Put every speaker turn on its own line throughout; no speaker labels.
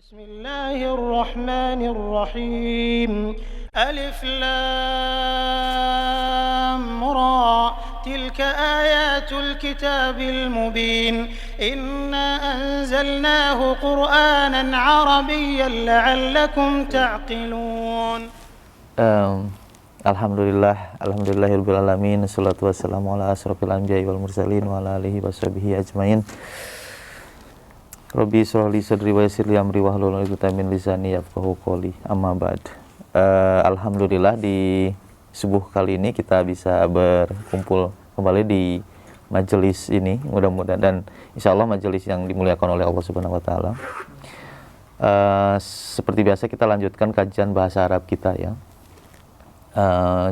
Bismillahirrahmanirrahim. Alif Lam Ra. Tilka ayatul kitabil mubin. Inna anzalnahu Qur'anan Arabiyyan la'allakum ta'qilun.
Alhamdulillahirabbil alamin. Wassalatu wassalamu ala asrofil anbiya'i wal mursalin wa ala alihi washabihi ajmain. Rabbi shrah li sadri wa yassir li amri wahlul 'uqdatam min lisani yafqahu qawli. Amma ba'd. Alhamdulillah di subuh kali ini kita bisa berkumpul kembali di majelis ini, mudah-mudahan dan insyaallah majelis yang dimuliakan oleh Allah Subhanahu wa taala. Seperti biasa kita lanjutkan kajian bahasa Arab kita ya.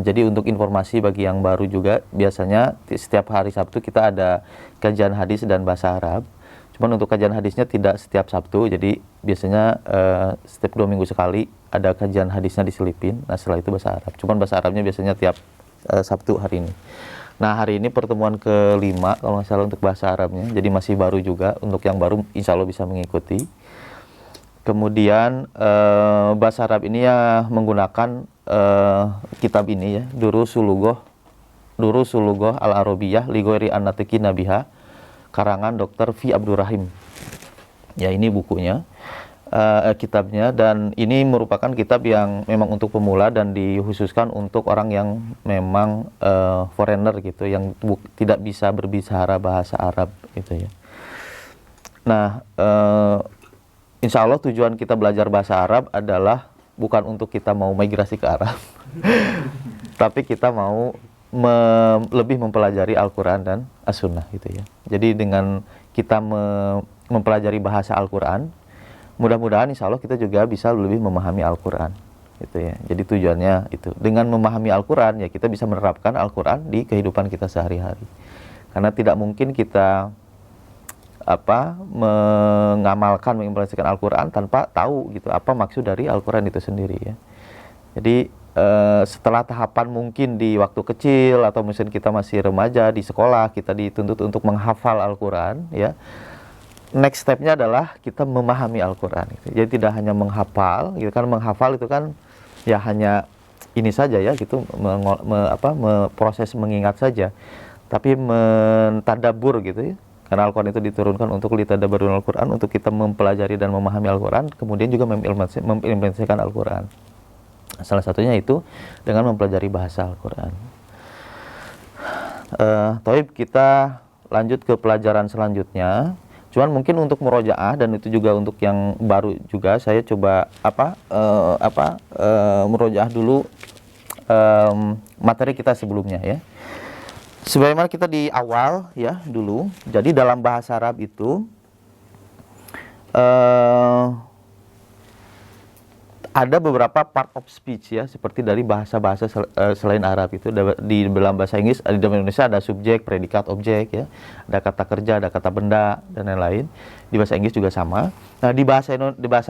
Jadi untuk informasi bagi yang baru juga, biasanya setiap hari Sabtu kita ada kajian hadis dan bahasa Arab. Cuman untuk kajian hadisnya tidak setiap Sabtu, jadi biasanya setiap 2 minggu sekali ada kajian hadisnya diselipin. Nah setelah itu bahasa Arab. Cuman bahasa Arabnya biasanya tiap Sabtu hari ini. Nah hari ini pertemuan ke-5 kalau nggak salah untuk bahasa Arabnya. Jadi masih baru juga, untuk yang baru insya Allah bisa mengikuti. Kemudian bahasa Arab ini ya menggunakan kitab ini ya, Durusul Lughah Al-Arabiyah li ghairi an-natiqi nabiha, karangan Dr. Fi Abdurrahim. Ya ini bukunya, kitabnya, dan ini merupakan kitab yang memang untuk pemula dan dikhususkan untuk orang yang memang foreigner gitu, yang tidak bisa berbicara bahasa Arab gitu ya. Nah, insya Allah tujuan kita belajar bahasa Arab adalah bukan untuk kita mau migrasi ke Arab, tapi kita mau lebih mempelajari Al-Quran dan As-Sunnah gitu ya. Jadi dengan kita mempelajari bahasa Al-Quran, mudah-mudahan insya Allah kita juga bisa lebih memahami Al-Quran gitu ya. Jadi tujuannya itu, dengan memahami Al-Quran ya kita bisa menerapkan Al-Quran di kehidupan kita sehari-hari. Karena tidak mungkin kita mengamalkan, mengimplementasikan Al-Quran tanpa tahu gitu apa maksud dari Al-Quran itu sendiri ya. Jadi setelah tahapan mungkin di waktu kecil atau mungkin kita masih remaja di sekolah, kita dituntut untuk menghafal Al-Quran ya. Next stepnya adalah kita memahami Al-Quran gitu. Jadi tidak hanya menghafal gitu kan, menghafal itu kan ya hanya ini saja ya gitu, proses mengingat saja, tapi mentadabbur gitu ya. Karena Al-Quran itu diturunkan untuk litadabbarul Al-Quran, untuk kita mempelajari dan memahami Al-Quran, kemudian juga mengimplementasikan Al-Quran. Salah satunya itu dengan mempelajari bahasa Al-Quran. Taib, kita lanjut ke pelajaran selanjutnya. Cuman mungkin untuk murojaah, dan itu juga untuk yang baru juga, saya coba murojaah dulu materi kita sebelumnya ya. Sebagaimana kita di awal ya dulu, jadi dalam bahasa Arab itu ada beberapa part of speech ya, seperti dari bahasa-bahasa selain Arab itu. Di dalam bahasa Inggris, di dalam Indonesia ada subjek, predikat, objek ya, ada kata kerja, ada kata benda dan lain-lain. Di bahasa Inggris juga sama. Nah di bahasa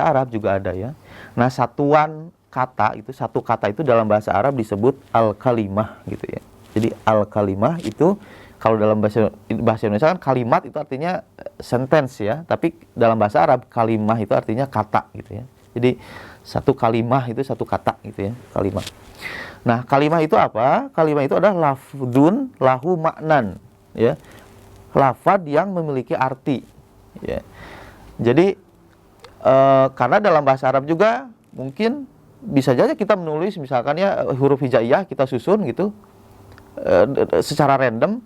Arab juga ada ya. Nah satuan kata itu, satu kata itu dalam bahasa Arab disebut al-kalimah gitu ya. Jadi al-kalimah itu kalau dalam bahasa Indonesia kan kalimat itu artinya sentence ya, tapi dalam bahasa Arab kalimah itu artinya kata gitu ya. Jadi satu kalimah itu satu kata gitu ya, kalimah. Nah kalimah itu apa? Kalimah itu adalah lafdun lahu maknan ya, lafad yang memiliki arti ya. Jadi karena dalam bahasa Arab juga mungkin bisa saja kita menulis misalkan ya huruf hijaiyah kita susun gitu secara random,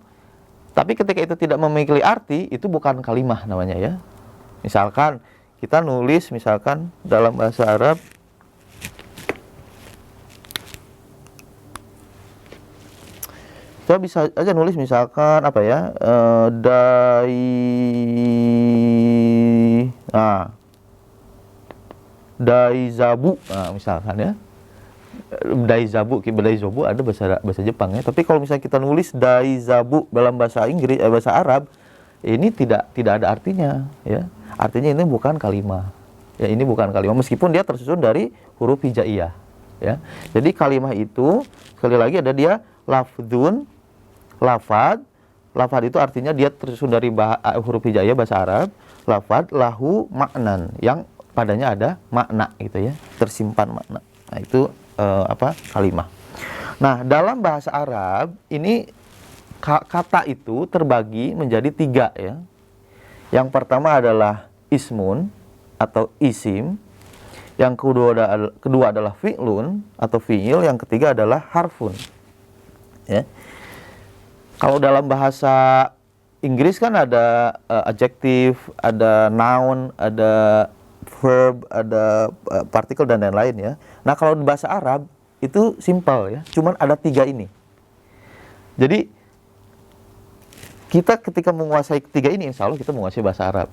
tapi ketika itu tidak memiliki arti, itu bukan kalimah namanya ya. Misalkan kita nulis misalkan dalam bahasa Arab kita bisa aja nulis misalkan apa ya, daizabu, misalkan ya. Daizabu ada bahasa Jepang ya. Tapi kalau misalnya kita nulis daizabu dalam bahasa Inggris, bahasa Arab, ini tidak ada artinya ya. Artinya ini bukan kalimah. Ya ini bukan kalimah meskipun dia tersusun dari huruf hijaiyah ya. Jadi kalimah itu sekali lagi ada dia lafdzun, lafad. Lafad itu artinya dia tersusun dari huruf hijaiyah bahasa Arab. Lafad lahu maknan, yang padanya ada makna gitu ya, tersimpan makna. Nah itu kalimah. Nah dalam bahasa Arab ini kata itu terbagi menjadi 3 ya. Yang pertama adalah ismun atau isim, yang kedua adalah fi'lun atau fi'il, yang ketiga adalah harfun. Ya. Kalau dalam bahasa Inggris kan ada adjektif, ada noun, ada verb, ada partikel dan lain-lain ya. Nah kalau di bahasa Arab itu simple ya, cuman ada 3 ini. Jadi kita ketika menguasai 3 ini, insya Allah kita menguasai bahasa Arab.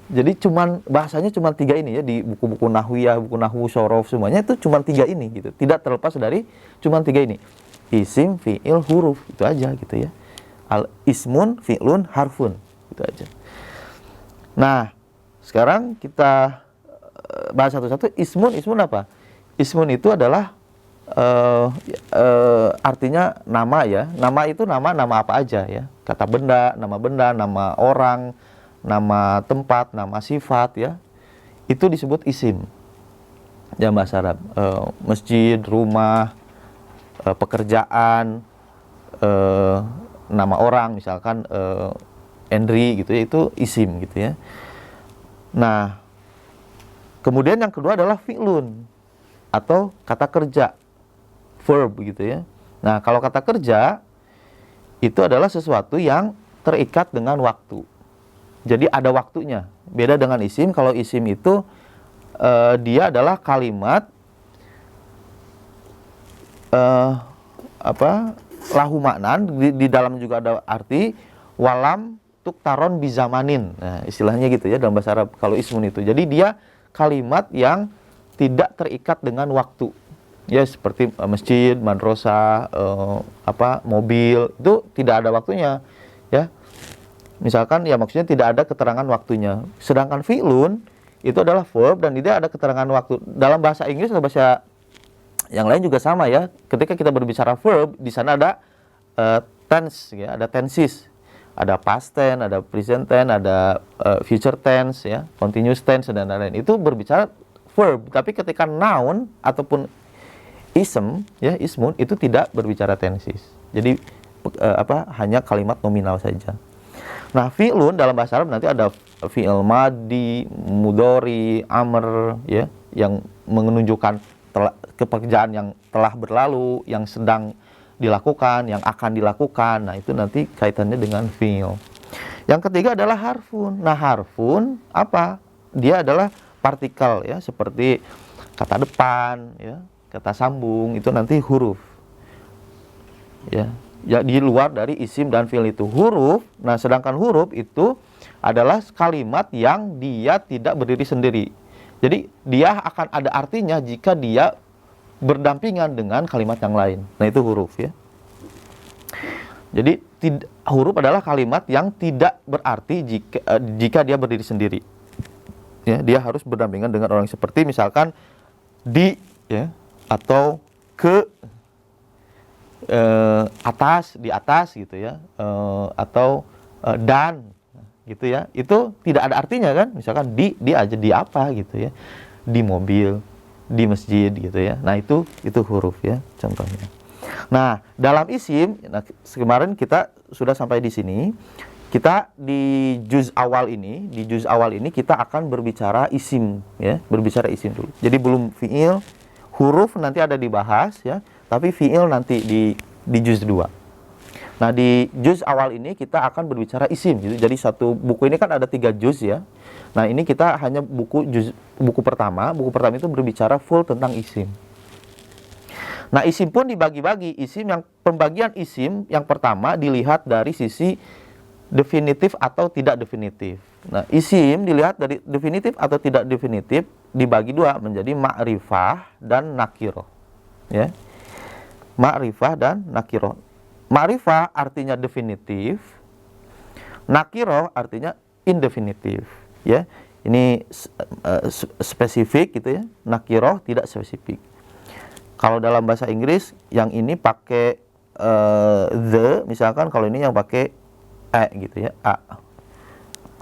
Jadi bahasanya cuma 3 ini ya, di buku-buku nahwiyah, buku nahwu, syorof, semuanya itu cuma 3 ini gitu. Tidak terlepas dari cuma 3 ini. Isim, fi'il, huruf, itu aja gitu ya. Ismun, fi'lun, harfun, itu aja. Nah, sekarang kita bahas satu-satu. Ismun apa? Ismun itu adalah artinya nama ya. Nama itu nama apa aja ya. Kata benda, nama orang, nama tempat, nama sifat ya. Itu disebut isim dalam bahasa Arab. Masjid, rumah, pekerjaan, nama orang misalkan Henry gitu ya, itu isim gitu ya. Nah, kemudian yang kedua adalah fi'lun atau kata kerja, verb gitu ya. Nah, kalau kata kerja itu adalah sesuatu yang terikat dengan waktu. Jadi ada waktunya. Beda dengan isim. Kalau isim itu dia adalah kalimat lahu maknan, di dalam juga ada arti walam tuktaron bizamanin. Nah, istilahnya gitu ya dalam bahasa Arab kalau ismun itu. Jadi dia kalimat yang tidak terikat dengan waktu. Ya seperti masjid, madrasah, mobil, itu tidak ada waktunya ya. Misalkan ya maksudnya tidak ada keterangan waktunya. Sedangkan fi'lun itu adalah verb dan tidak ada keterangan waktu. Dalam bahasa Inggris atau bahasa yang lain juga sama ya. Ketika kita berbicara verb, di sana ada tense ya, ada tenses. Ada past tense, ada present tense, ada future tense ya, continuous tense dan lain-lain. Itu berbicara verb. Tapi ketika noun ataupun ismun itu tidak berbicara tenses. Jadi hanya kalimat nominal saja. Nah, fi'lun dalam bahasa Arab nanti ada fi'il madi, mudhari, amr ya, yang menunjukkan pekerjaan yang telah berlalu, yang sedang dilakukan, yang akan dilakukan. Nah, itu nanti kaitannya dengan fi'il. Yang ketiga adalah harfun. Nah, harfun apa? Dia adalah partikel ya, seperti kata depan ya, kata sambung, itu nanti huruf ya, di luar dari isim dan fi'il itu huruf. Nah sedangkan huruf itu adalah kalimat yang dia tidak berdiri sendiri. Jadi dia akan ada artinya jika dia berdampingan dengan kalimat yang lain. Nah itu huruf ya. Jadi huruf adalah kalimat yang tidak berarti jika dia berdiri sendiri ya, dia harus berdampingan dengan orang, seperti misalkan di ya, atau ke, atas, di atas gitu ya, atau dan gitu ya. Itu tidak ada artinya kan, misalkan di aja, di apa gitu ya, di mobil, di masjid gitu ya. Nah itu huruf ya contohnya. Nah dalam isim, kemarin kita sudah sampai di sini. Kita di juz awal ini kita akan berbicara isim ya, berbicara isim dulu. Jadi belum fi'il. Huruf nanti ada dibahas ya, tapi fi'il nanti di juz 2. Nah, di juz awal ini kita akan berbicara isim gitu. Jadi satu buku ini kan ada 3 juz ya. Nah, ini kita hanya buku pertama. Buku pertama itu berbicara full tentang isim. Nah, isim pun dibagi-bagi. Pembagian isim yang pertama dilihat dari sisi definitif atau tidak definitif. Nah, isim dilihat dari definitif atau tidak definitif, dibagi 2 menjadi ma'rifah dan nakiroh. Ya. Ma'rifah dan nakiroh. Ma'rifah artinya definitif, nakiroh artinya indefinitif. Ya, ini spesifik gitu ya. Nakiroh tidak spesifik. Kalau dalam bahasa Inggris yang ini pakai the, misalkan kalau ini yang pakai gitu ya, a.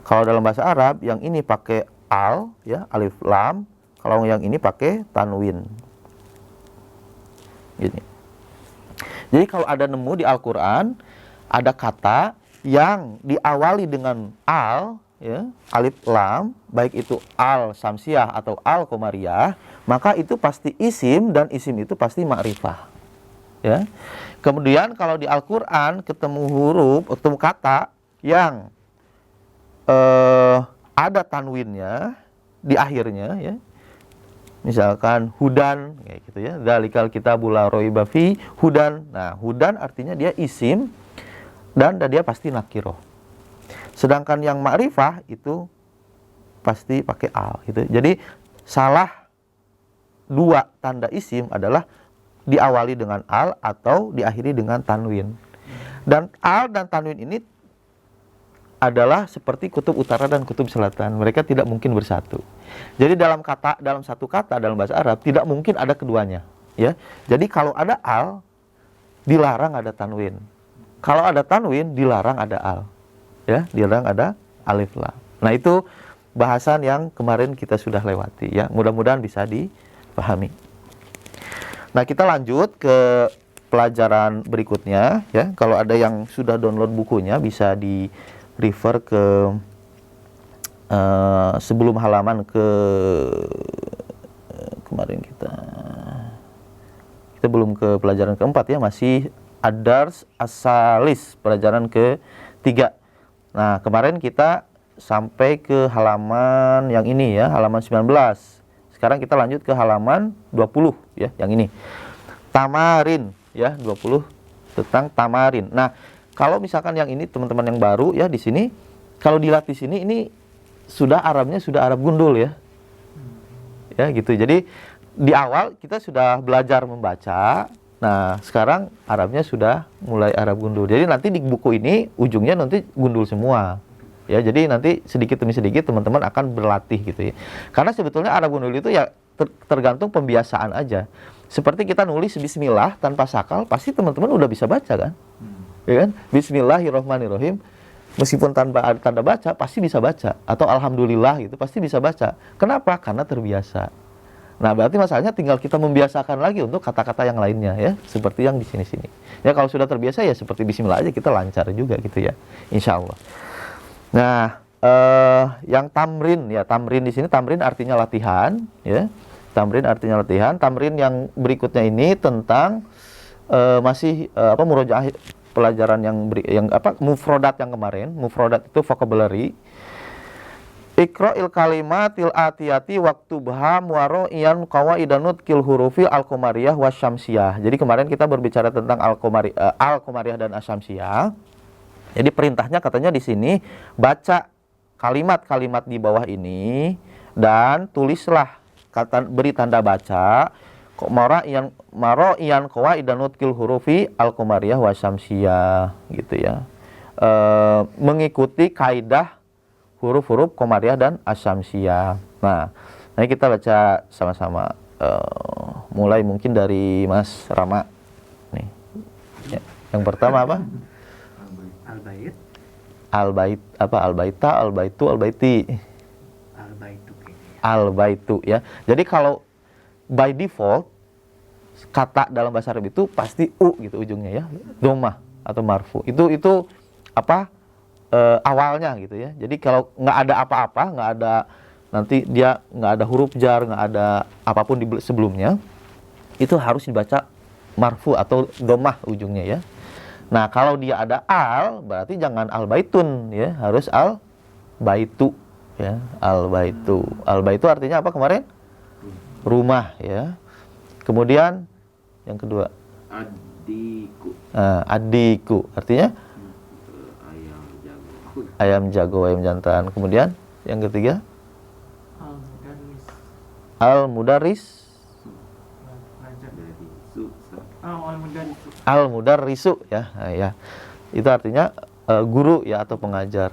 Kalau dalam bahasa Arab yang ini pakai al, ya, alif lam. Kalau yang ini pakai tanwin. Gini. Jadi kalau ada nemu di Al-Qur'an ada kata yang diawali dengan al, ya, alif lam, baik itu al samsiah atau al qamariyah, maka itu pasti isim dan isim itu pasti ma'rifah. Ya. Kemudian kalau di Al-Qur'an ketemu huruf, ketemu kata yang ada tanwinnya di akhirnya, ya. Misalkan hudan, kayak gitu ya. Dzalikal kitabul la raiba fi hudan. Nah, hudan artinya dia isim dan dia pasti nakiroh. Sedangkan yang ma'rifah itu pasti pakai al gitu. Jadi salah dua tanda isim adalah diawali dengan al atau diakhiri dengan tanwin. Dan al dan tanwin ini adalah seperti kutub utara dan kutub selatan. Mereka tidak mungkin bersatu. Jadi dalam satu kata dalam bahasa Arab tidak mungkin ada keduanya, ya. Jadi kalau ada al dilarang ada tanwin. Kalau ada tanwin dilarang ada al. Ya, dilarang ada alif lam. Nah, itu bahasan yang kemarin kita sudah lewati, ya. Mudah-mudahan bisa dipahami. Nah, kita lanjut ke pelajaran berikutnya, ya. Kalau ada yang sudah download bukunya bisa di refer ke sebelum halaman ke kemarin kita belum ke pelajaran keempat, ya, masih Ad-Dars As-Salis, pelajaran ke-3. Nah, kemarin kita sampai ke halaman yang ini, ya, halaman 19. Sekarang kita lanjut ke halaman 20, ya, yang ini. Tamarin, ya, 20 tentang tamarin. Nah, kalau misalkan yang ini teman-teman yang baru, ya, di sini kalau dilatih sini ini sudah Arabnya sudah Arab gundul, ya. Ya, gitu. Jadi di awal kita sudah belajar membaca. Nah, sekarang Arabnya sudah mulai Arab gundul. Jadi nanti di buku ini ujungnya nanti gundul semua. Ya, jadi nanti sedikit demi sedikit teman-teman akan berlatih gitu, ya. Karena sebetulnya Arab gundul itu ya tergantung pembiasaan aja. Seperti kita nulis bismillah tanpa sakal, pasti teman-teman udah bisa baca kan? Ya kan? Bismillahirrahmanirrahim. Meskipun tanpa ada tanda baca pasti bisa baca, atau alhamdulillah gitu pasti bisa baca. Kenapa? Karena terbiasa. Nah, berarti masalahnya tinggal kita membiasakan lagi untuk kata-kata yang lainnya, ya, seperti yang di sini-sini. Ya, kalau sudah terbiasa ya seperti bismillah aja kita lancar juga gitu, ya. Insyaallah. Nah, yang tamrin, ya, tamrin di sini tamrin artinya latihan, ya. Tamrin artinya latihan. Tamrin yang berikutnya ini tentang masih murojaah pelajaran yang mufrodat yang kemarin. Mufrodat itu vocabulary. Iqra'il kalimatil atiyati waktu baham waro iyan qawaidanut kil hurufi al-qamariyah wasyamsiyah. Jadi kemarin kita berbicara tentang al-qamariyah dan asyamsiyah. Jadi perintahnya katanya di sini baca kalimat-kalimat di bawah ini dan tulislah beri tanda baca maro iyan qawaidanut kil hurufi al-qamariyah wasyamsiyah gitu, ya. Mengikuti kaidah huruf-huruf qamariyah dan asyamsiyah. Nah, ini kita baca sama-sama. Mulai mungkin dari Mas Rama. Nih. Ya. Yang pertama apa?
Al-bait.
Al-bait apa? Al-baita, al-baitu, al-baiti.
Al-baitu.
Al-baitu, ya. Jadi kalau by default kata dalam bahasa Arab itu pasti u gitu ujungnya, ya. Dhammah atau marfu. Itu apa? Awalnya gitu, ya. Jadi kalau nggak ada apa-apa, nggak ada nanti dia nggak ada huruf jar, nggak ada apapun di sebelumnya, itu harus dibaca marfu atau dhammah ujungnya, ya. Nah, kalau dia ada al, berarti jangan al baitun, ya, harus al baitu, ya, al baitu. Al baitu artinya apa kemarin? Rumah, ya. Kemudian yang kedua
Adiku.
Adiku artinya ayam jago, ayam jantan. Kemudian yang ketiga al-mudarris. Al-mudarrisu, ya. Nah, ya. Itu artinya guru, ya, atau pengajar.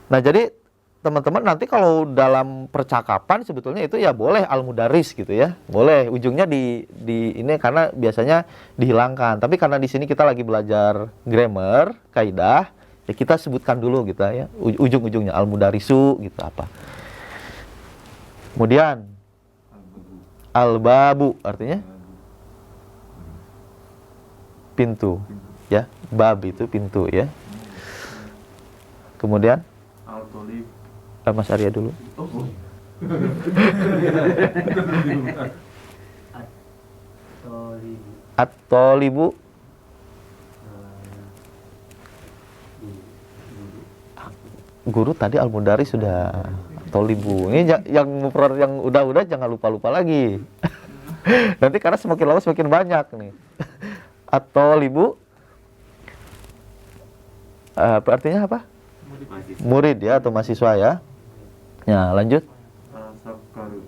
Nah, jadi teman-teman nanti kalau dalam percakapan sebetulnya itu ya boleh al-mudarris gitu, ya. Boleh ujungnya di ini karena biasanya dihilangkan. Tapi karena di sini kita lagi belajar grammar, kaidah, ya kita sebutkan dulu gitu, ya. Ujung-ujungnya al-mudarrisu gitu apa. Kemudian al-babu artinya pintu, ya. Bab itu pintu, ya. Kemudian
Al-Tolib.
Mas Arya dulu.
Tolib.
At-tolibu guru tadi al-mudari sudah. Tolibu ini yang udah jangan lupa lagi. Nanti karena semakin lama semakin banyak nih. At-tolibu artinya apa? Murid ya, atau mahasiswa ya. Ya, lanjut.
Sabkaru.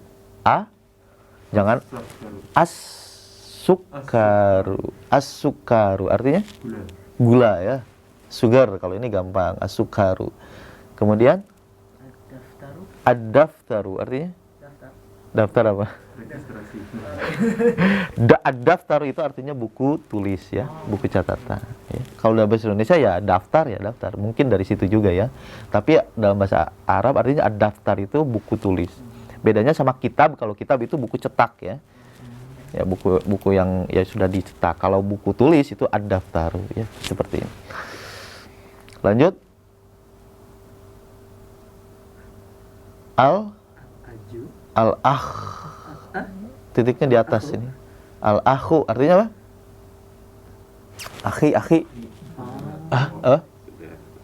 Jangan as-sukaru. As-sukaru artinya
Gula.
gula ya. Sugar kalau ini gampang, as-sukaru. Kemudian ad-daftaru artinya daftar apa?
Registrasi.
Ad-daftaru itu artinya buku tulis ya, buku catatan ya. Kalau dalam bahasa Indonesia ya daftar, mungkin dari situ juga ya. Tapi dalam bahasa Arab artinya ad-daftar itu buku tulis. Bedanya sama kitab, kalau kitab itu buku cetak ya. Ya, buku yang ya sudah dicetak. Kalau buku tulis itu ad-daftaru ya, seperti ini. Lanjut.
Aju.
Al-akh. Titiknya di atas ini. Al-akhu artinya apa? Akhi.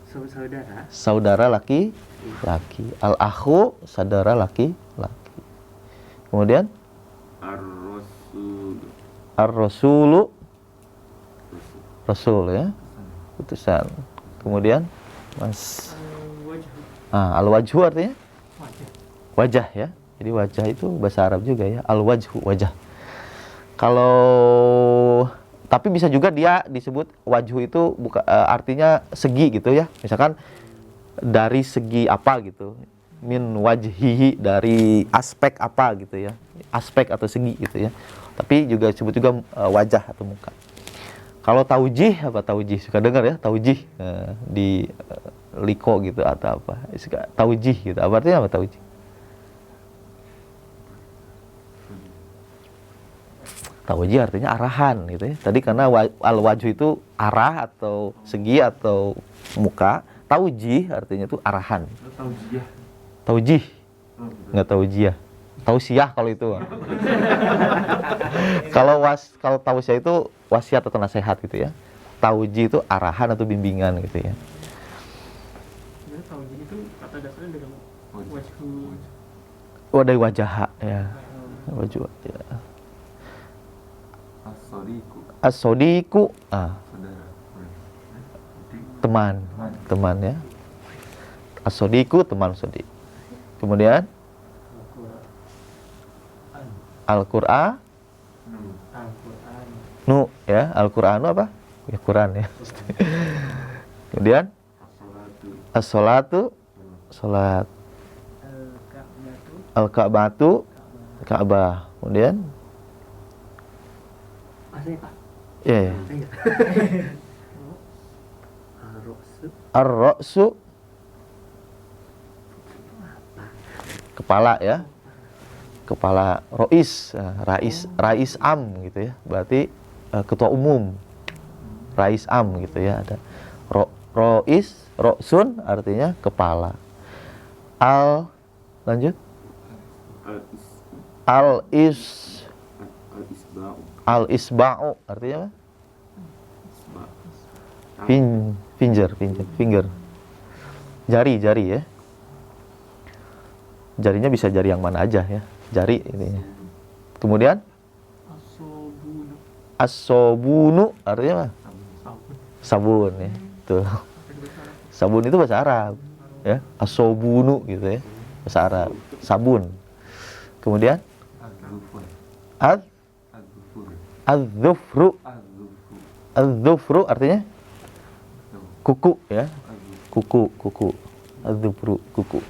Saudara.
Saudara laki. Al-akhu saudara laki. Kemudian Ar-rasulu rasul ya. Utusan. Kemudian al-wajhu artinya wajah ya. Jadi wajah itu bahasa Arab juga ya. Al-wajhu, wajah. Kalau tapi bisa juga dia disebut wajhu itu artinya segi gitu ya. Misalkan dari segi apa gitu. Min wajhihi, dari aspek apa gitu ya. Aspek atau segi gitu ya. Tapi juga disebut juga wajah atau muka. Kalau taujih, apa taujih? Suka dengar ya, taujih di liko gitu atau apa. Taujih gitu. Apa artinya apa taujih? Taujih artinya arahan gitu ya. Tadi karena al-wajhu itu arah atau segi atau muka. Taujih artinya itu arahan. Taujih. Enggak taujiyah. Tausiah kalau itu. Kalau tausiah itu wasiat atau nasihat gitu ya. Taujih itu arahan atau bimbingan gitu ya.
Taujih itu kata dasarnya dengan wajhu.
Dari wajah ya. Wajah ya. As-sodiku teman ya. As-sodiku teman sodik. Kemudian Al-Qur'an ya. Al-Qur'anu apa? Ya Quran ya. Kemudian as-sholatu salat. Al-Ka'batu Ka'bah. Kemudian ya. Ar-ra'su kepala ya. Kepala rais am gitu ya. Berarti ketua umum. Rais am gitu ya, ada. Ra'sun artinya kepala. Lanjut. Al-isba'u artinya apa? Finger. Jari ya. Jarinya bisa jari yang mana aja ya. Jari ini. Kemudian as-sobunu artinya apa? Sabun ya. Tuh. Sabun itu bahasa Arab ya. As-sobunu gitu ya. Bahasa Arab. Sabun. Kemudian Az-zufru artinya kuku ya. Kuku. Az-zufru kuku.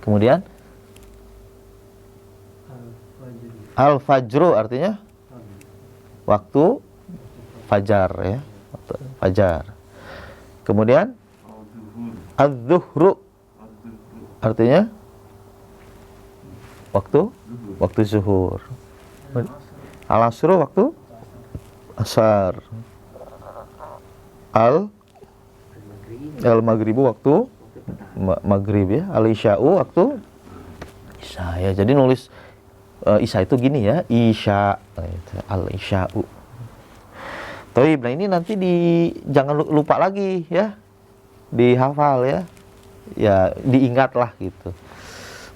Kemudian al-fajru artinya waktu fajar ya. Waktu fajar. Kemudian az-zuhru artinya waktu zuhur. Al-asru waktu asar. Al-maghribu waktu maghrib ya. Al-isya'u waktu isya ya. Jadi nulis isya itu gini ya, isya gitu. Al-isya'u. Toib, nah ini nanti jangan lupa lagi ya, dihafal ya, ya diingat lah gitu.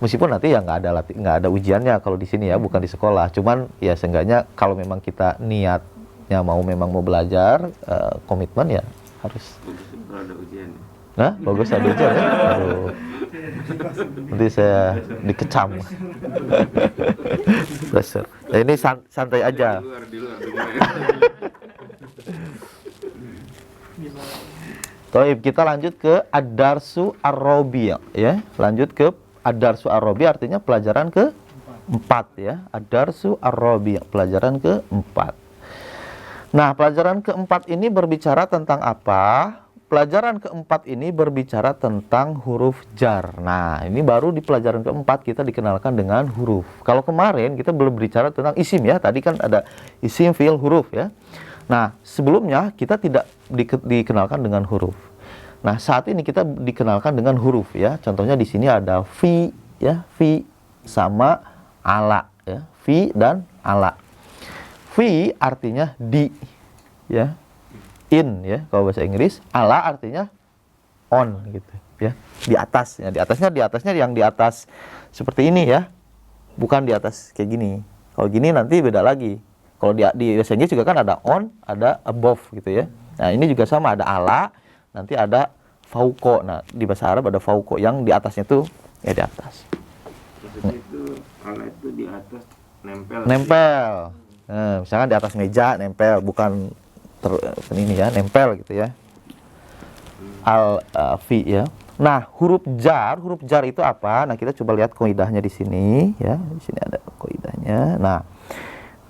Meskipun nanti ya nggak ada ujiannya kalau di sini ya, bukan di sekolah. Cuman ya seenggaknya kalau memang kita niatnya mau belajar, komitmen ya harus.
Kalau ada ujian.
Nah, bagus ada ujian ya. Aduh. Nanti saya dikecam. Pressure. Nah, ini santai aja.
Di luar.
Toib, kita lanjut ke Ad-Darsu Ar-Rabi' ya. Lanjut ke Ad-Darsu Ar-Rabi' artinya pelajaran ke-4 ya. Ad-Darsu Ar-Rabi' pelajaran ke-4. Nah, pelajaran ke-4 ini berbicara tentang apa? Pelajaran ke-4 ini berbicara tentang huruf jar. Nah, ini baru di pelajaran ke-4 kita dikenalkan dengan huruf. Kalau kemarin kita belum berbicara tentang isim ya. Tadi kan ada isim, fiil, huruf ya. Nah, sebelumnya kita tidak dikenalkan dengan huruf. Nah, saat ini kita dikenalkan dengan huruf ya. Contohnya di sini ada fi ya, fi sama ala ya. Fi dan ala. Fi artinya di ya. In ya kalau bahasa Inggris. Ala artinya on gitu ya. Di atas ya. Di atasnya yang di atas seperti ini ya. Bukan di atas kayak gini. Kalau gini nanti beda lagi. Kalau di bahasa Inggris juga kan ada on, ada above gitu ya. Nah, ini juga sama, ada ala, nanti ada fauko. Nah, di bahasa Arab ada fauko yang di atasnya tuh ya di atas.
Maksudnya itu ala itu di atas nempel.
Nempel. Nah, misalkan di atas meja nempel, bukan ini ya, nempel gitu ya. Fi ya. Nah, huruf jar itu apa? Nah, kita coba lihat kaidahnya di sini ya. Di sini ada kaidahnya. Nah,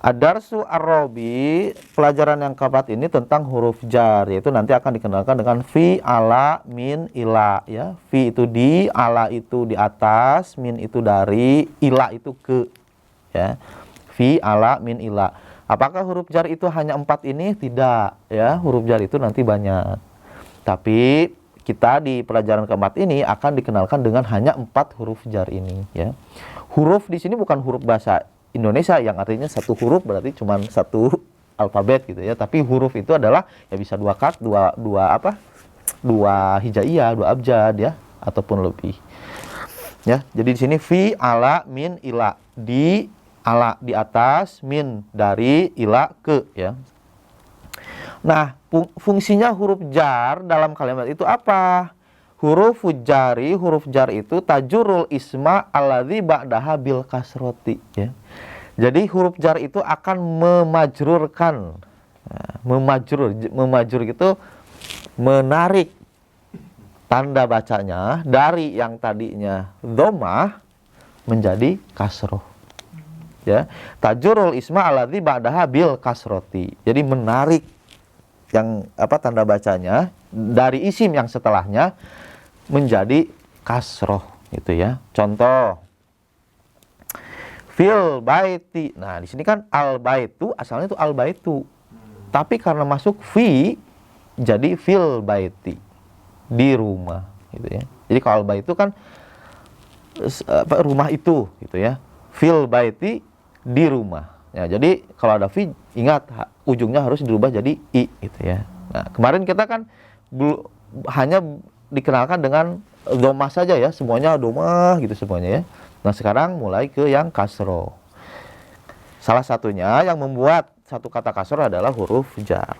Ad-Darsu Ar-Rabi, pelajaran yang keempat ini tentang huruf jar, yaitu nanti akan dikenalkan dengan fi, ala, min, ila ya. Fi itu di, ala itu di atas, min itu dari, ila itu ke ya. Fi, ala, min, ila. Apakah huruf jar itu hanya 4 ini? Tidak ya, huruf jar itu nanti banyak. Tapi kita di pelajaran keempat ini akan dikenalkan dengan hanya 4 huruf jar ini ya. Huruf di sini bukan huruf bahasa Indonesia yang artinya satu huruf berarti cuma satu alfabet gitu ya. Tapi huruf itu adalah ya bisa dua hijaiyah, 2 abjad ya ataupun lebih. Ya, jadi di sini fi, ala, min, ila. Di, ala di atas, min dari, ila ke ya. Nah, fungsinya huruf jar dalam kalimat itu apa? Huruf jar itu tajurul isma alladzi ba'daha bil kasroti ya. Jadi huruf jar itu akan memajrurkan. Memajrur itu menarik tanda bacanya dari yang tadinya dhammah menjadi kasroh. Ya, tajurul isma alladzi ba'daha bil kasroti. Jadi menarik yang tanda bacanya dari isim yang setelahnya menjadi kasroh gitu ya. Contoh fil baiti. Nah, di sini kan al baitu asalnya itu al baitu. Tapi karena masuk fi jadi fil baiti. Di rumah gitu ya. Jadi kalau al baitu kan rumah itu gitu ya. Fil baiti di rumah. Ya, jadi kalau ada fi ingat ujungnya harus dirubah jadi i gitu ya. Nah, kemarin kita kan hanya dikenalkan dengan dhammah saja ya, semuanya dhammah gitu semuanya ya. Nah, sekarang mulai ke yang kasroh. Salah satunya yang membuat satu kata kasroh adalah huruf jar.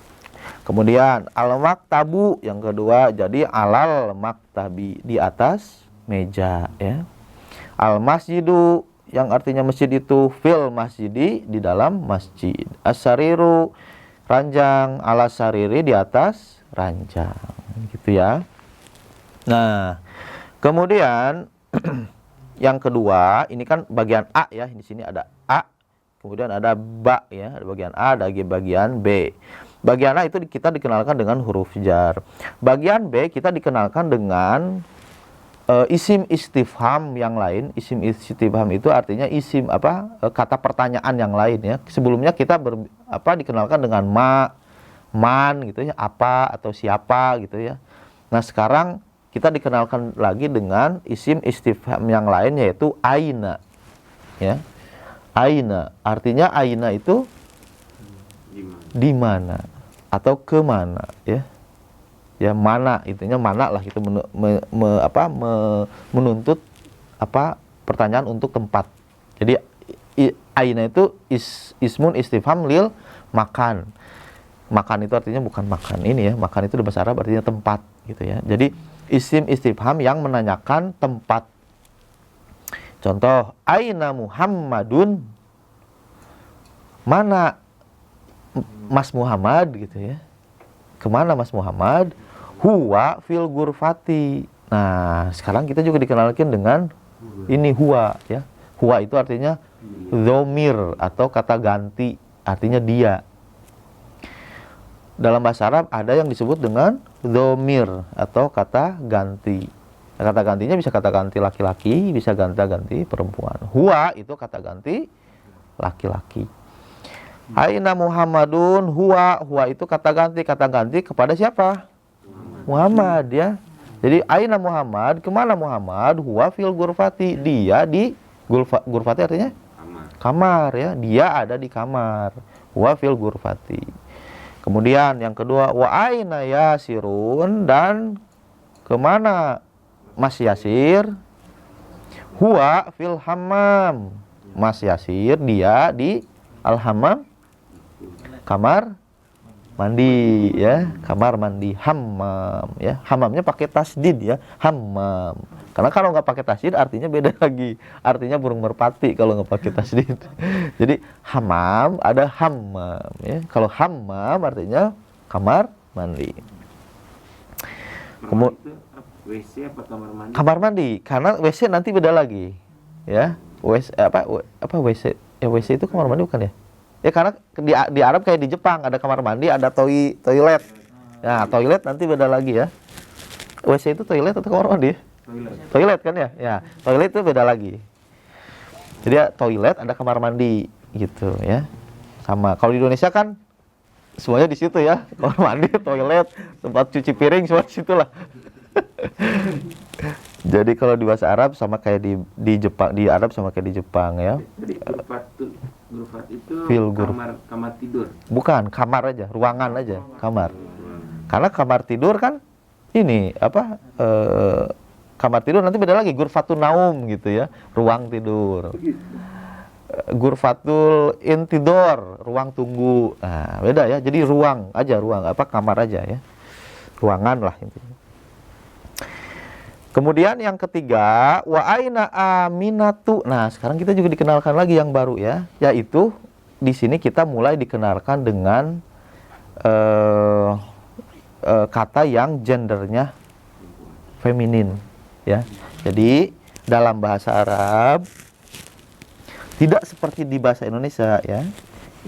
Kemudian al-maktabu yang kedua jadi alal maktabi di atas meja ya. Al-masjidu yang artinya masjid itu fil masjidi di dalam masjid. As-sariru ranjang, ala sariri di atas ranjang gitu ya. Nah, kemudian yang kedua, ini kan bagian A ya. Di sini ada A, kemudian ada ba ya, ada bagian A, ada bagian B. Bagian A itu kita dikenalkan dengan huruf jar. Bagian B kita dikenalkan dengan isim istifham yang lain. Isim istifham itu artinya isim kata pertanyaan yang lain ya. Sebelumnya kita dikenalkan dengan man gitu ya, apa atau siapa gitu ya. Nah, sekarang kita dikenalkan lagi dengan isim istifham yang lain, yaitu aina ya. Aina artinya aina itu di mana atau ke mana ya. Ya, mana, intinya mana lah, itu menuntut pertanyaan untuk tempat. Jadi aina itu ismun istifham lil makan. Makan itu artinya bukan makan ini ya, makan itu di bahasa Arab artinya tempat gitu ya. Jadi isim istifham yang menanyakan tempat. Contoh, aina Muhammadun, mana Mas Muhammad gitu ya. Kemana Mas Muhammad? Huwa fil gurfati. Nah, sekarang kita juga dikenalkan dengan ini huwa ya. Huwa itu artinya dhamir atau kata ganti, artinya dia. Dalam bahasa Arab ada yang disebut dengan dhamir atau kata ganti. Kata gantinya bisa kata ganti laki-laki, bisa kata ganti perempuan. Huwa itu kata ganti laki-laki. Aina Muhammadun, huwa itu kata ganti kepada siapa? Muhammad ya. Jadi aina Muhammad, kemana Muhammad? Huwa fil gurfati, dia di gurfati artinya kamar ya, dia ada di kamar. Huwa fil gurfati. Kemudian yang kedua, wa aina Yasirun, dan kemana Mas Yasir? Huwa fil hammam, Mas Yasir dia di al-hammam, kamar mandi ya, kamar mandi, hammam ya. Hammamnya pakai tasdid ya, hammam. Karena kalau nggak pakai tasdid artinya beda lagi, artinya burung merpati kalau nggak pakai tasdid. Jadi hammam ada hammam ya. Kalau hammam artinya kamar mandi. Kemudian
WC apa kamar mandi?
Kamar mandi, karena WC nanti beda lagi ya. WC WC? Ya WC itu kamar mandi bukan ya? Ya karena di Arab kayak di Jepang ada kamar mandi, ada toilet. Nah, toilet nanti beda lagi ya. WC itu toilet atau kamar mandi? Toilet kan ya? Ya, toilet itu beda lagi. Jadi ya, toilet ada kamar mandi gitu ya. Sama kalau di Indonesia kan semuanya di situ ya. Kamar mandi, toilet, tempat cuci piring, semua di situ lah. Jadi kalau di bahasa Arab sama kayak di Jepang, di Arab sama kayak di Jepang ya.
Jadi gurfat itu kamar tidur.
Bukan, kamar aja, ruangan aja, kamar. Karena kamar tidur kan ini kamar tidur nanti beda lagi, gurfatun naum gitu ya, ruang tidur. Gurfatul intidor, ruang tunggu. Nah, beda ya. Jadi ruang aja, kamar aja ya. Ruangan lah intinya. Kemudian yang ketiga, wa aina aminatu. Nah, sekarang kita juga dikenalkan lagi yang baru ya, yaitu di sini kita mulai dikenalkan dengan kata yang gendernya feminin ya. Jadi dalam bahasa Arab tidak seperti di bahasa Indonesia ya.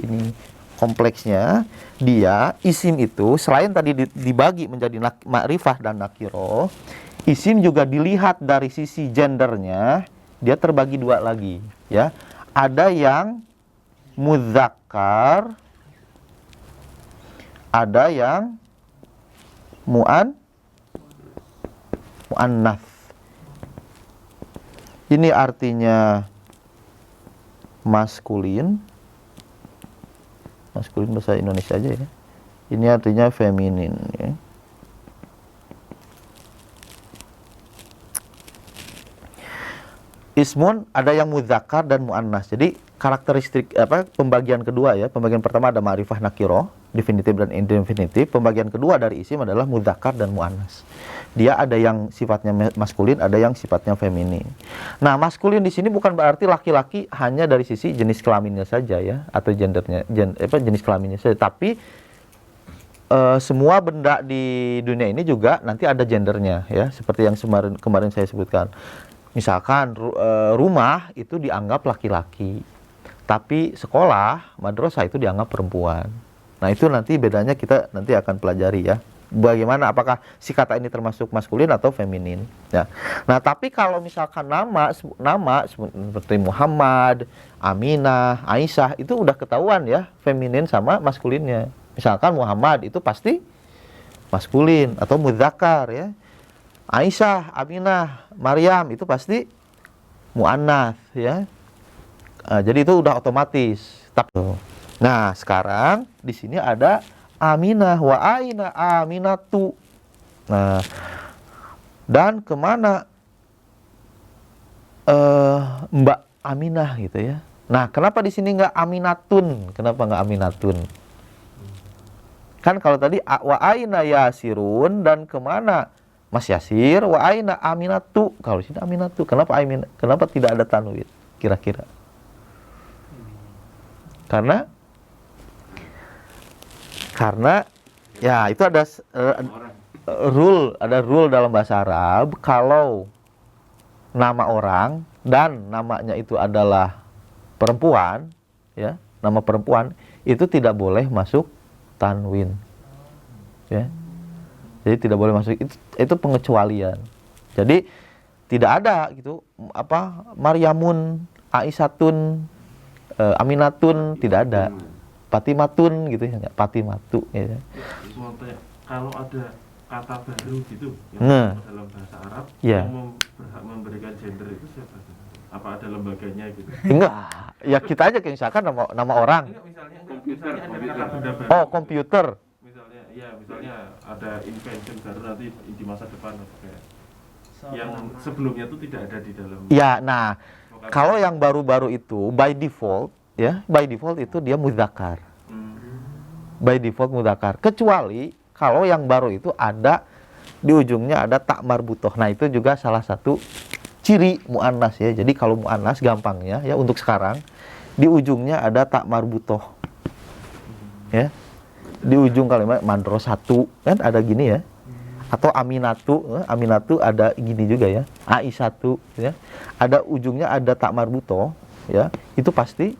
Ini kompleksnya, dia isim itu selain tadi dibagi menjadi ma'rifah dan nakiro, isim juga dilihat dari sisi gendernya, dia terbagi dua lagi ya. Ada yang mudzakkar, ada yang mu'annas. Ini artinya maskulin bahasa Indonesia aja ya. Ini artinya feminin ya. Ismun ada yang mudzakkar dan muannas. Jadi karakteristik pembagian kedua ya. Pembagian pertama ada ma'rifah nakiro, definitif dan indefinitif. Pembagian kedua dari isim adalah mudzakkar dan muannas. Dia ada yang sifatnya maskulin, ada yang sifatnya feminin. Nah, maskulin di sini bukan berarti laki-laki hanya dari sisi jenis kelaminnya saja ya, atau gendernya, jenis kelaminnya saja, tapi semua benda di dunia ini juga nanti ada gendernya ya, seperti yang kemarin saya sebutkan. Misalkan rumah itu dianggap laki-laki, tapi sekolah, madrasah itu dianggap perempuan. Nah, itu nanti bedanya kita nanti akan pelajari ya. bagaimana apakah si kata ini termasuk maskulin atau feminin ya. Nah tapi kalau misalkan nama seperti Muhammad, Aminah, Aisyah itu udah ketahuan ya feminin sama maskulinnya. Misalkan Muhammad itu pasti maskulin atau mudzakkar ya. Aisyah, Aminah, Maryam itu pasti muannats ya. Jadi itu udah otomatis. Nah sekarang di sini ada Aminah, wa aina Aminatu. Nah dan kemana Mbak Aminah gitu ya. Nah kenapa di sini nggak Aminatun? Kenapa nggak Aminatun? Kan kalau tadi wa aina Yasirun dan kemana Mas Yasir, wa aina Aminatu. Kalau di sini Aminatu, kenapa tidak ada tanwin kira-kira? Karena ya itu ada rule dalam bahasa Arab, kalau nama orang dan namanya itu adalah perempuan ya, nama perempuan itu tidak boleh masuk tanwin ya. Jadi tidak boleh masuk, itu pengecualian. Jadi tidak ada gitu Maryamun, Aisyatun, Aminatun, tidak ada. Patimatun gitu ya, Patimatu gitu.
Kalau ada kata baru gitu yang dalam bahasa Arab yang berhak memberikan gender itu siapa? Apa ada lembaganya gitu?
Enggak, ya kita aja kayak misalkan nama orang.
Misalnya ada kata benda baru.
Oh, komputer.
Misalnya ada invention baru nanti di masa depan kayak yang sebelumnya itu tidak ada di dalam.
Ya, nah kalau yang baru-baru itu by default itu dia mudzakkar. By default mudzakkar. Kecuali kalau yang baru itu ada di ujungnya ada tak marbutoh. Nah, itu juga salah satu ciri muannas ya. Jadi kalau muannas gampangnya ya untuk sekarang di ujungnya ada tak marbutoh. Ya. Di ujung kalimat madrasatu kan ada gini ya. Atau Aminatu ada gini juga ya. Aisyatu ya. Ada ujungnya ada tak marbutoh ya. Itu pasti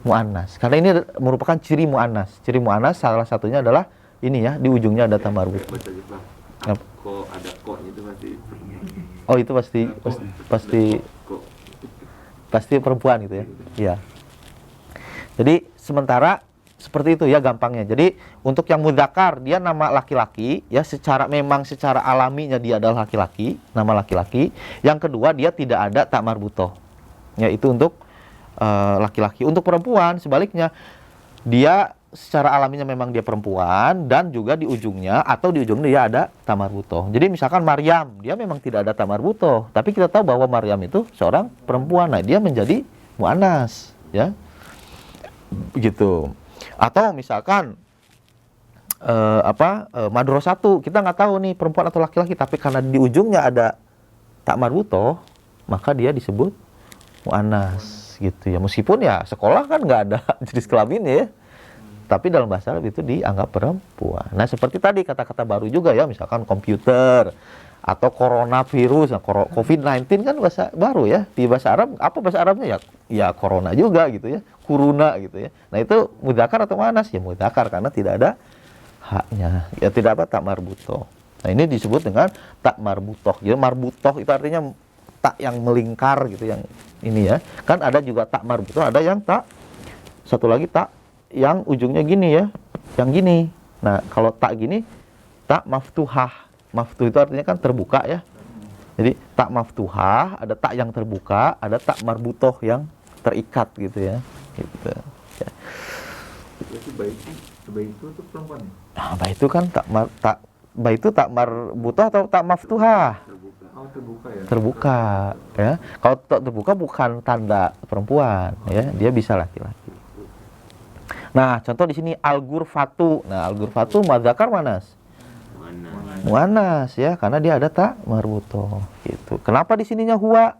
muannas. Karena ini merupakan ciri muannas. Ciri muannas salah satunya adalah ini ya, di ujungnya ada tamar butuh.
Kok ada kok itu pasti.
Oh, itu pasti perempuan gitu ya. Iya. Jadi sementara seperti itu ya gampangnya. Jadi untuk yang mudzakkar dia nama laki-laki ya, secara alaminya dia adalah laki-laki, nama laki-laki. Yang kedua dia tidak ada tak marbutoh. Ya itu untuk laki-laki. Untuk perempuan sebaliknya, dia secara alaminya memang dia perempuan dan juga di ujungnya dia ada tamar butoh. Jadi misalkan Maryam, dia memang tidak ada tamar butoh, tapi kita tahu bahwa Maryam itu seorang perempuan. Nah, dia menjadi muannas, ya. Begitu. Atau misalkan madrasatu, kita nggak tahu nih perempuan atau laki-laki, tapi karena di ujungnya ada tamar butoh, maka dia disebut muannas. Gitu ya, meskipun ya sekolah kan nggak ada jenis kelamin ya, tapi dalam bahasa Arab itu dianggap perempuan. Nah seperti tadi kata-kata baru juga ya, misalkan komputer atau coronavirus. Nah, COVID-19 kan bahasa baru ya di bahasa Arab. Apa bahasa Arabnya ya corona juga gitu ya, kuruna gitu ya. Nah itu mudzakkar atau muannas? Ya mudzakkar karena tidak ada haknya ya, tidak apa tak marbutoh. Nah ini disebut dengan tak marbutoh. Jadi marbutoh itu artinya tak yang melingkar gitu, yang ini ya. Kan ada juga tak marbutoh, ada yang tak, satu lagi tak yang ujungnya gini ya, yang gini. Nah kalau tak gini, tak maftuhah. Maftuh itu artinya kan terbuka ya. Jadi tak maftuhah, ada tak yang terbuka, ada tak marbutoh yang terikat gitu ya. Gitu. Ya.
Itu baik itu perempuan.
Nah, baik itu kan baik itu tak marbutoh atau tak maftuhah.
Oh, terbuka ya.
Terbuka ya. Kalau terbuka bukan tanda perempuan ya, dia bisa laki-laki. Nah, contoh di sini al-ghurfatu. Nah, al-ghurfatu mudzakkar muannas? Muannas ya, karena dia ada tak marbutoh gitu. Kenapa di sininya huwa?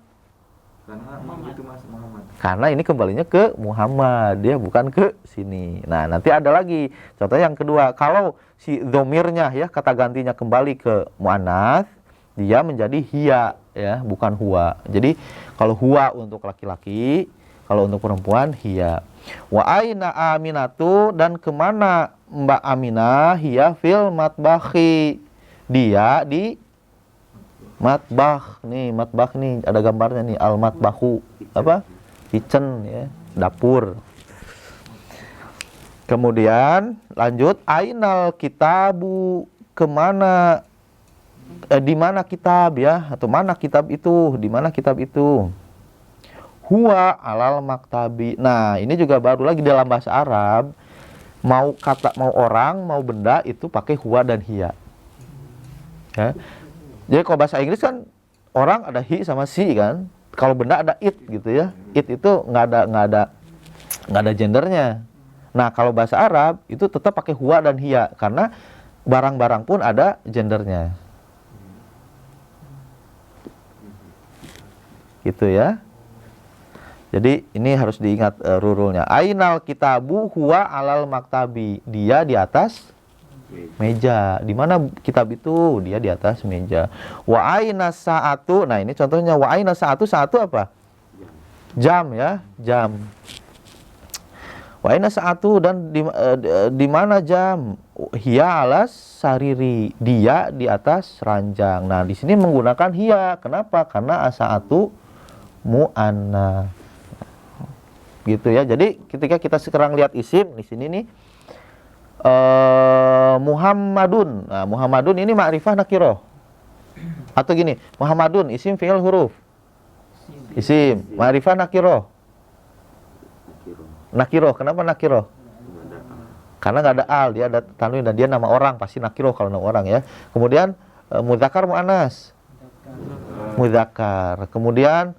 Karena itu Mas Muhammad.
Karena ini kembalinya ke Muhammad, dia bukan ke sini. Nah, nanti ada lagi. Contoh yang kedua, kalau si dhomirnya ya, kata gantinya kembali ke muannas, dia menjadi hiya ya, bukan huwa. Jadi kalau huwa untuk laki-laki, kalau untuk perempuan hiya. Wa aina Aminatu, dan kemana Mbak Aminah hiya fil matbakhi. Dia di matbakh. Nih, matbakh nih ada gambarnya nih, al matbahu. Apa? Kitchen ya, dapur. Kemudian lanjut, ainal kitabu, kemana, di mana kitab ya, atau mana kitab itu, di mana kitab itu. Huwa alal maktabi. Nah, ini juga baru lagi dalam bahasa Arab, mau kata, mau orang, mau benda itu pakai huwa dan hiya. Ya. Jadi kalau bahasa Inggris kan orang ada hi sama si kan. Kalau benda ada it gitu ya. It itu nggak ada gendernya. Nah, kalau bahasa Arab itu tetap pakai huwa dan hiya karena barang-barang pun ada gendernya. Gitu ya. Jadi ini harus diingat rulenya. Ainal kitabu huwa alal maktabi. Dia di atas meja. Di mana kitab itu? Dia di atas meja. Wa aina sa'atu. Nah, ini contohnya wa aina sa'atu. Sa'atu apa? Jam ya, jam. Wa aina sa'atu, dan di mana jam? Hiya alas sariri. Dia di atas ranjang. Nah, di sini menggunakan hiya. Kenapa? Karena as-sa'atu mu'annas. Gitu ya. Jadi ketika kita sekarang lihat isim di sini nih, Muhammadun. Nah, Muhammadun ini ma'rifah nakiroh. Atau gini, Muhammadun isim fi'il huruf. Isim, ma'rifah nakiroh. Nakiroh, kenapa nakiroh? Karena nggak ada al, dia ada tanwin dan dia nama orang, pasti nakiroh kalau nama orang ya. Kemudian mudzakkar mu'annas. Mudzakkar. Kemudian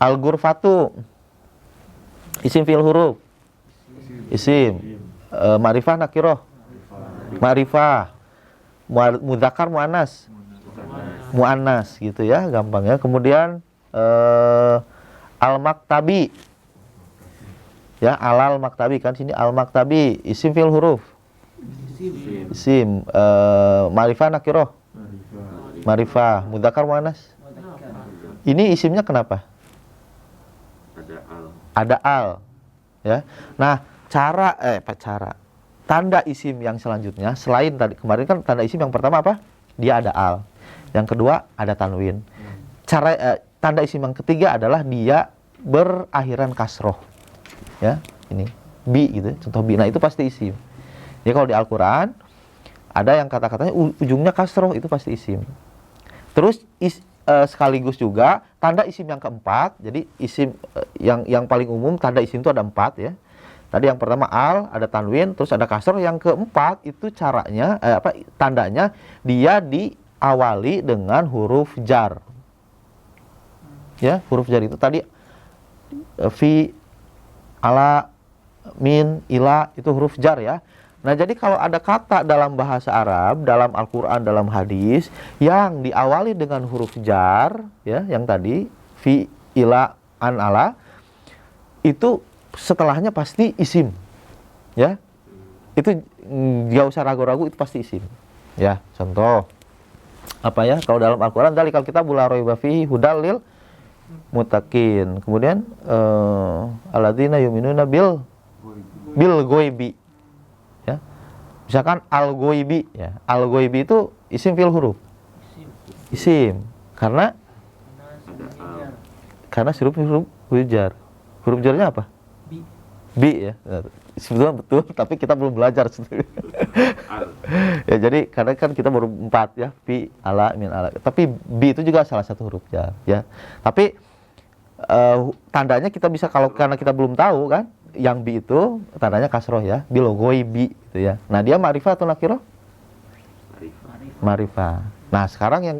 al-ghurfatu isim fi'il huruf. Isim. Ma'rifah nakiroh. Ma'rifah. Mudzakkar mu'annas. Mu'annas gitu ya, gampang ya. Kemudian al-maktabi. Ya, alal maktabi kan sini al-maktabi isim fi'il huruf. Isim. Ma'rifah nakiroh. Ma'rifah. Mudzakkar mu'annas. Ini isimnya kenapa? Ada al. Ya. Nah, cara tanda isim yang selanjutnya selain tadi kemarin kan tanda isim yang pertama apa? Dia ada al. Yang kedua ada tanwin. Tanda isim yang ketiga adalah dia berakhiran kasroh. Ya, ini bi gitu. Contoh bi. Nah, itu pasti isim. Ya, kalau di Al-Qur'an ada yang kata-katanya ujungnya kasroh, itu pasti isim. Terus sekaligus juga tanda isim yang keempat. Jadi isim yang paling umum tanda isim itu ada 4 ya. Tadi yang pertama al, ada tanwin, terus ada kasroh. Yang keempat itu caranya tandanya dia diawali dengan huruf jar. Ya, huruf jar itu tadi fi, ala, min, ila itu huruf jar ya. Nah, jadi kalau ada kata dalam bahasa Arab, dalam Al-Quran, dalam hadis yang diawali dengan huruf jar, ya, yang tadi fi, ila, an, ala, itu setelahnya pasti isim, ya. Itu nggak usah ragu-ragu, itu pasti isim. Ya, contoh apa ya? Kalau dalam Al-Quran, dalikal kitabul la raiba fihi hudal lil muttaqin. Kemudian alladzina yu'minuna bil ghaibi. Misalkan al-ghaibi ya. Al-ghaibi itu isim fil huruf. Isim. Karena huruf jar. Huruf jarnya apa? Bi ya. Sebetulnya betul, tapi kita belum belajar. Ya, jadi karena kan kita baru 4 ya, fi, ala, min, ala. Tapi bi itu juga salah satu huruf jar ya. Tapi tandanya kita bisa karena kita belum tahu kan, yang bi itu tandanya kasroh ya, bil ghaibi gitu ya. Nah, dia ma'rifah atau nakiroh? Ma'rifah. Nah, sekarang yang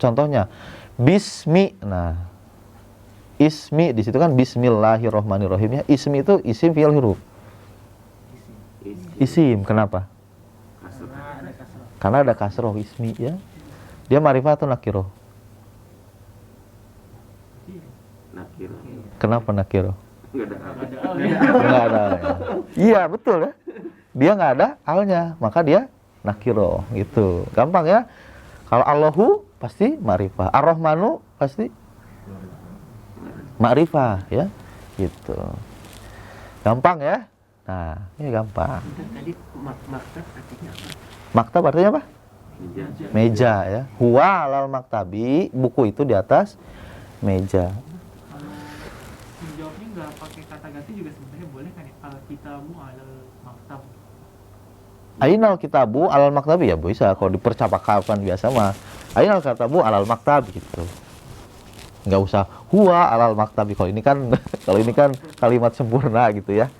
contohnya bismi. Nah, ismi di situ kan bismillahirrahmanirrahim ya. Ismi itu isim fi'il huruf. Isim, kenapa? Karena ada kasroh ismi ya. Dia ma'rifah atau nakiroh?
Nakiroh.
Kenapa nakiroh?
Nggak ada.
Iya, betul ya. Dia nggak ada alnya, maka dia nakiroh gitu. Gampang ya. Kalau Allahu pasti ma'rifah. Ar-Rahmanu pasti ma'rifah ya. Gitu. Gampang ya. Nah, ini gampang.
Tadi maktab artinya apa?
Maktab artinya apa?
Meja.
Meja ya. Huwa alal maktabi, buku itu di atas meja.
Kalau menjawabnya nggak pakai kata ganti juga sebenarnya boleh kan ya? Al-kitabu alal maktab.
Ainal kitabu alal maktabi ya bisa. Kalau di percakapan biasa mah ainal kitabu alal maktab gitu. Nggak usah huwa alal maktabi. Kalau ini kan kalimat sempurna gitu ya.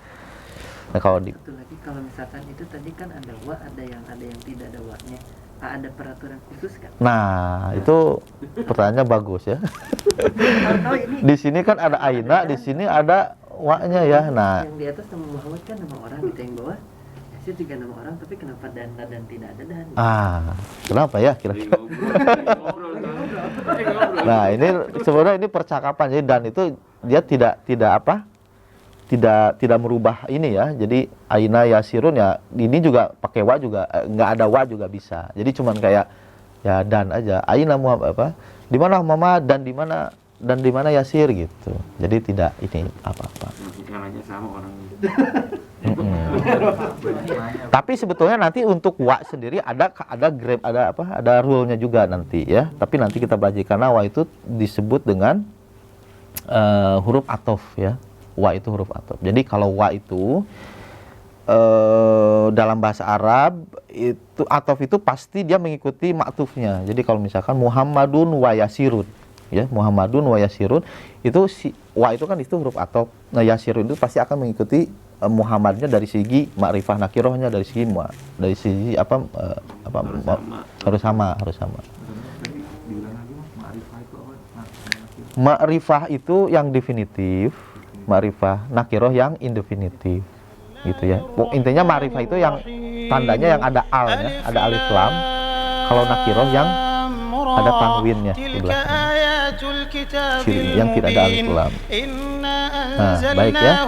Nah kalau di
Satu lagi kalau misalkan itu tadi kan ada wa, ada yang tidak ada wa-nya. Ada peraturan khusus kan?
Nah, itu pertanyaannya bagus ya.
Atau ini
Di sini kan ada aina, di sini ada wa-nya ya. Nah,
yang di atas nama Muhammad kan nama orang gitu, yang bawah Yasir juga nama orang, tapi kenapa dan tidak ada dan?
kenapa ya kira-kira? Nah, ini sebenarnya ini percakapan jadi dan itu dia tidak merubah ini ya. Jadi aina yasirun ya ini juga pakai wa juga nggak ada wa juga bisa. Jadi cuman kayak ya dan aja. Aina Muhammad apa? Di mana Muhammad dan di mana Yasir gitu. Jadi tidak ini apa-apa.
Caranya sama orang.
Tapi sebetulnya nanti untuk wa sendiri ada grade ada rule-nya juga nanti ya. Tapi nanti kita belajar karena wa itu disebut dengan huruf athof ya. Wa itu huruf athof. Jadi kalau wa itu dalam bahasa Arab itu athof itu pasti dia mengikuti ma'tufnya. Jadi kalau misalkan Muhammadun wa Yasirun ya, Muhammadun wa Yasirun itu wa itu kan itu huruf athof. Nah, Yasirun itu pasti akan mengikuti Muhammadnya dari segi makrifah nakirohnya dari segi harus sama. Makrifah itu yang definitif. Ma'rifah nakiroh yang indefinitif gitu ya. Intinya ma'rifah itu yang tandanya yang ada al ya, ada alif lam. Kalau nakiroh yang ada tanwinnya di belakang. Yang tidak ada alif lam. Nah, baik ya.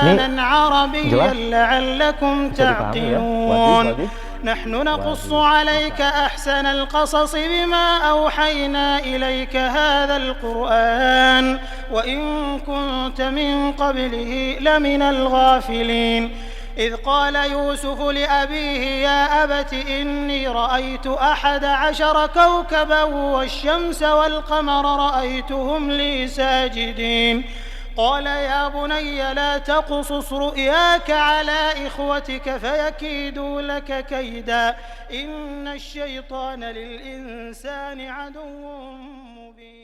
Ini jelas. Bisa dipahami ya. Wajib.
نحن نقص عليك أحسن القصص بما أوحينا إليك هذا القرآن وإن كنت من قبله لمن الغافلين إذ قال يوسف لأبيه يا أبت إني رأيت 11 كوكبا والشمس والقمر رأيتهم لي ساجدين قال يا بني لا تقصص رؤياك على إخوتك فيكيدوا لك كيدا إن الشيطان للإنسان عدو مبين